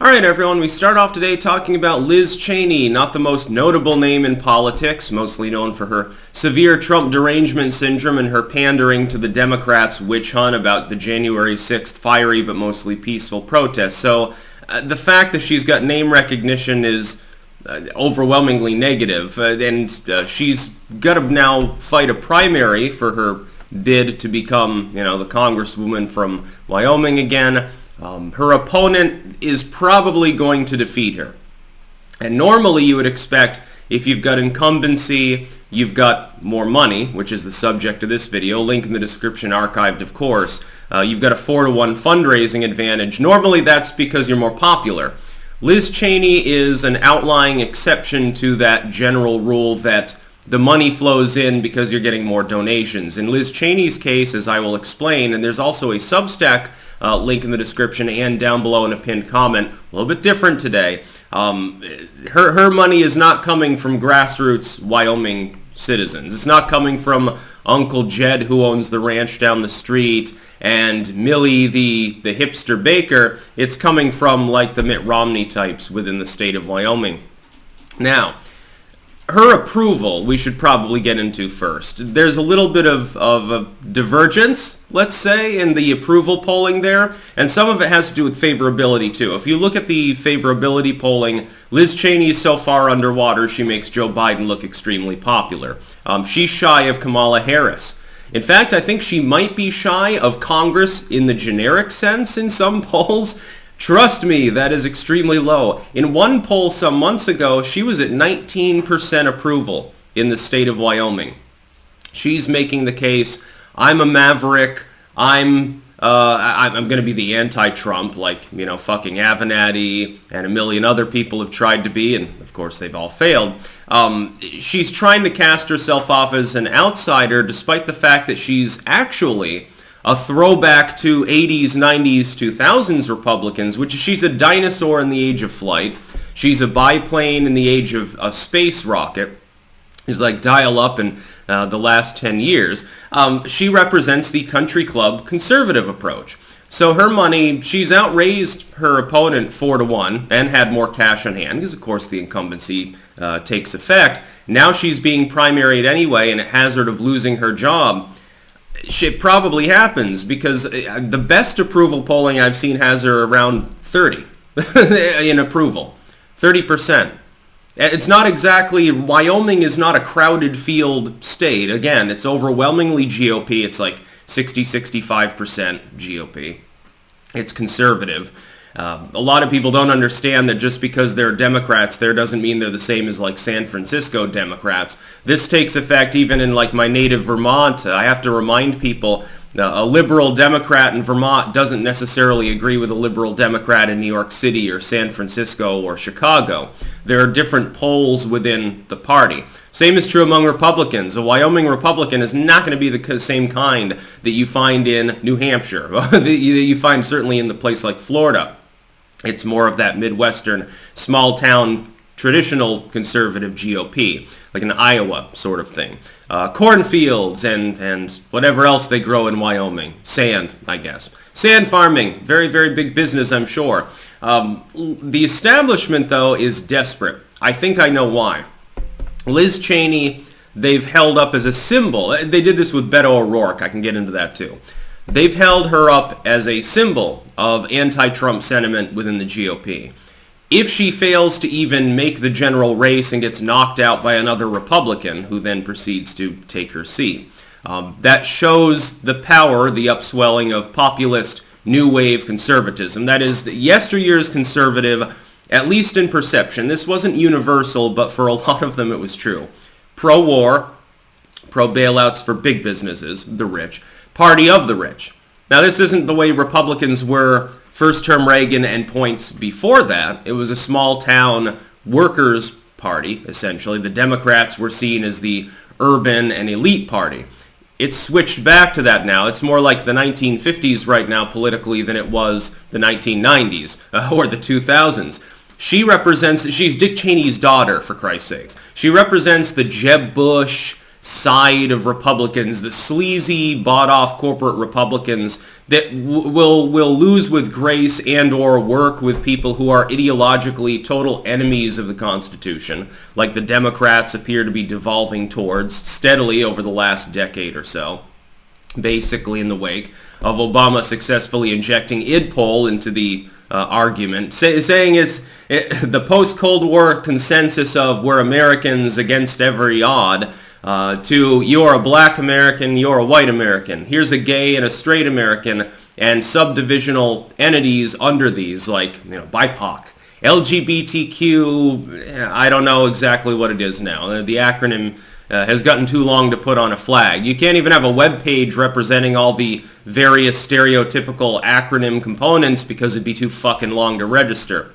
Alright everyone, we start off today talking about Liz Cheney, not the most notable name in politics, mostly known for her severe Trump derangement syndrome and her pandering to the Democrats' witch hunt about the January 6th fiery but mostly peaceful protests. So the fact that she's got name recognition is overwhelmingly negative, and she's got to now fight a primary for her bid to become, the congresswoman from Wyoming again. Her opponent is probably going to defeat her. And normally you would expect if you've got incumbency, you've got more money, which is the subject of this video, link in the description, archived of course. You've got a 4-to-1 fundraising advantage. Normally that's because you're more popular. Liz Cheney is an outlying exception to that general rule that the money flows in because you're getting more donations. In Liz Cheney's case, as I will explain, and there's also a Substack link in the description and down below in a pinned comment, a little bit different today. Her money is not coming from grassroots Wyoming citizens. It's not coming from Uncle Jed, who owns the ranch down the street, and Millie, the hipster baker. It's coming from like the Mitt Romney types within the state of Wyoming. Now, her approval we should probably get into first. There's a little bit of a divergence, let's say, in the approval polling there, and some of it has to do with favorability too. If you look at the favorability polling, Liz Cheney is so far underwater she makes Joe Biden look extremely popular. She's shy of Kamala Harris. In fact, I think she might be shy of Congress in the generic sense in some polls. Trust me, that is extremely low. In one poll some months ago, she was at 19% approval in the state of Wyoming. She's making the case, I'm a maverick, I'm going to be the anti-Trump, like, fucking Avenatti and a million other people have tried to be, and of course they've all failed. She's trying to cast herself off as an outsider, despite the fact that she's actually a throwback to 80s, 90s, 2000s Republicans, which she's a dinosaur in the age of flight. She's a biplane in the age of a space rocket. She's like dial-up in the last 10 years. She represents the country club conservative approach. So her money, she's outraised her opponent 4-to-1 and had more cash on hand because, of course, the incumbency takes effect. Now she's being primaried anyway, and at hazard of losing her job. It probably happens because the best approval polling I've seen has her around 30 in approval. 30%. It's not exactly, Wyoming is not a crowded field state. Again, it's overwhelmingly GOP. It's like 60-65% GOP. It's conservative. A lot of people don't understand that just because they're Democrats there doesn't mean they're the same as like San Francisco Democrats. This takes effect even in like my native Vermont. I have to remind people a liberal Democrat in Vermont doesn't necessarily agree with a liberal Democrat in New York City or San Francisco or Chicago. There are different poles within the party. Same is true among Republicans. A Wyoming Republican is not going to be the same kind that you find in New Hampshire, that you find certainly in the place like Florida. It's more of that Midwestern, small-town, traditional conservative GOP, like an Iowa sort of thing. Cornfields and whatever else they grow in Wyoming. Sand, I guess. Sand farming, very, very big business, I'm sure. The establishment, though, is desperate. I think I know why. Liz Cheney, they've held up as a symbol. They did this with Beto O'Rourke. I can get into that, too. They've held her up as a symbol of anti-Trump sentiment within the GOP. If she fails to even make the general race and gets knocked out by another Republican, who then proceeds to take her seat, that shows the power, the upswelling of populist new wave conservatism. That is, yesteryear's conservative, at least in perception. This wasn't universal, but for a lot of them it was true. Pro-war, pro-bailouts for big businesses, the rich. Party of the rich. Now, this isn't the way Republicans were first-term Reagan and points before that. It was a small-town workers' party, essentially. The Democrats were seen as the urban and elite party. It's switched back to that now. It's more like the 1950s right now politically than it was the 1990s or the 2000s. She's Dick Cheney's daughter, for Christ's sakes. She represents the Jeb Bush, side of Republicans, the sleazy, bought-off corporate Republicans that will lose with grace and or work with people who are ideologically total enemies of the Constitution, like the Democrats appear to be devolving towards steadily over the last decade or so, basically in the wake of Obama successfully injecting id poll into the argument, saying the post-Cold War consensus of we're Americans against every odd, to you're a black American, you're a white American. Here's a gay and a straight American, and subdivisional entities under these, like BIPOC, LGBTQ. I don't know exactly what it is now. The acronym has gotten too long to put on a flag. You can't even have a web page representing all the various stereotypical acronym components because it'd be too fucking long to register.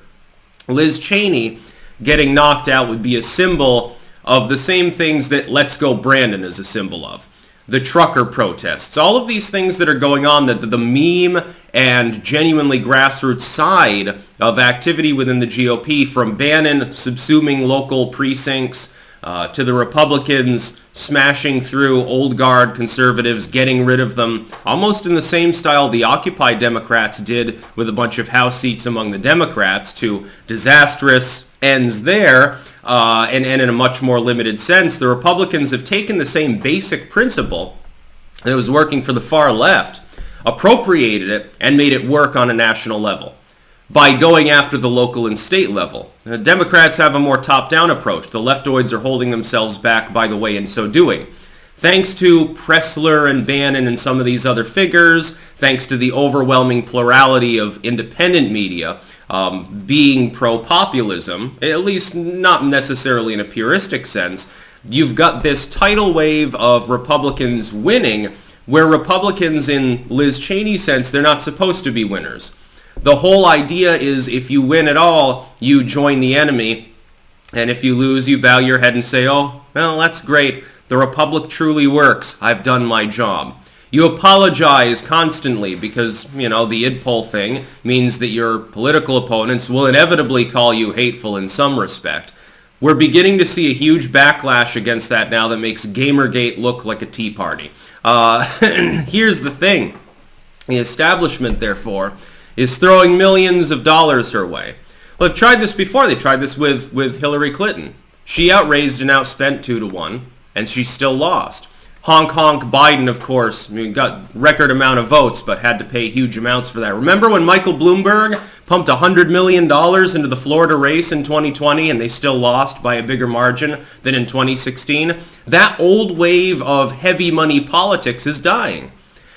Liz Cheney getting knocked out would be a symbol of the same things that Let's Go Brandon is a symbol of. The trucker protests, all of these things that are going on, that the meme and genuinely grassroots side of activity within the GOP, from Bannon subsuming local precincts to the Republicans smashing through old guard conservatives, getting rid of them, almost in the same style the Occupy Democrats did with a bunch of House seats among the Democrats, to disastrous ends there. And in a much more limited sense, the Republicans have taken the same basic principle that was working for the far left, appropriated it, and made it work on a national level by going after the local and state level. The Democrats have a more top-down approach. The leftoids are holding themselves back, by the way, in so doing. Thanks to Pressler and Bannon and some of these other figures, thanks to the overwhelming plurality of independent media being pro-populism, at least not necessarily in a puristic sense, you've got this tidal wave of Republicans winning, where Republicans, in Liz Cheney's sense, they're not supposed to be winners. The whole idea is if you win at all, you join the enemy, and if you lose, you bow your head and say, oh, well, that's great. The Republic truly works. I've done my job. You apologize constantly because, the id poll thing means that your political opponents will inevitably call you hateful in some respect. We're beginning to see a huge backlash against that now that makes Gamergate look like a tea party. Here's the thing. The establishment, therefore, is throwing millions of dollars her way. Well, they've tried this before. They tried this with Hillary Clinton. She outraised and outspent 2-1, and she still lost. Honk Biden, of course, got record amount of votes, but had to pay huge amounts for that. Remember when Michael Bloomberg pumped $100 million into the Florida race in 2020 and they still lost by a bigger margin than in 2016? That old wave of heavy money politics is dying.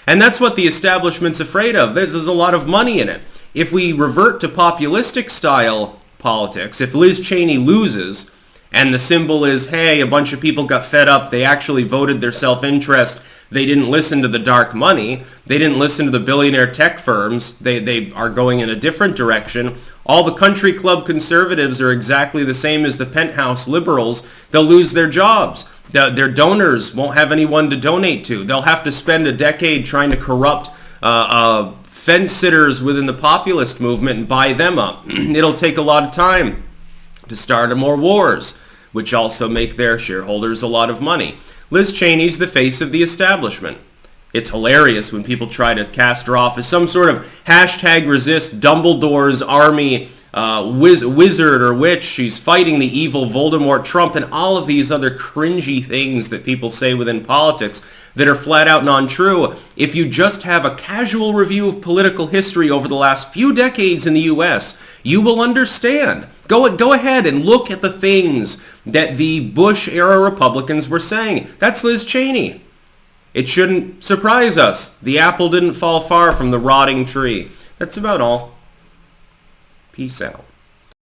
And that's what the establishment's afraid of. There's a lot of money in it. If we revert to populistic style politics, if Liz Cheney loses, and the symbol is, hey, a bunch of people got fed up, they actually voted their self-interest, they didn't listen to the dark money, they didn't listen to the billionaire tech firms, they are going in a different direction. All the country club conservatives are exactly the same as the penthouse liberals. They'll lose their jobs. Their donors won't have anyone to donate to. They'll have to spend a decade trying to corrupt fence sitters within the populist movement and buy them up. It'll take a lot of time to start more wars, which also make their shareholders a lot of money. Liz Cheney's the face of the establishment. It's hilarious when people try to cast her off as some sort of #resist Dumbledore's army wizard or witch. She's fighting the evil Voldemort, Trump, and all of these other cringy things that people say within politics that are flat out non-true. If you just have a casual review of political history over the last few decades in the U.S., you will understand. Go ahead and look at the things that the Bush-era Republicans were saying. That's Liz Cheney. It shouldn't surprise us. The apple didn't fall far from the rotting tree. That's about all. Peace out.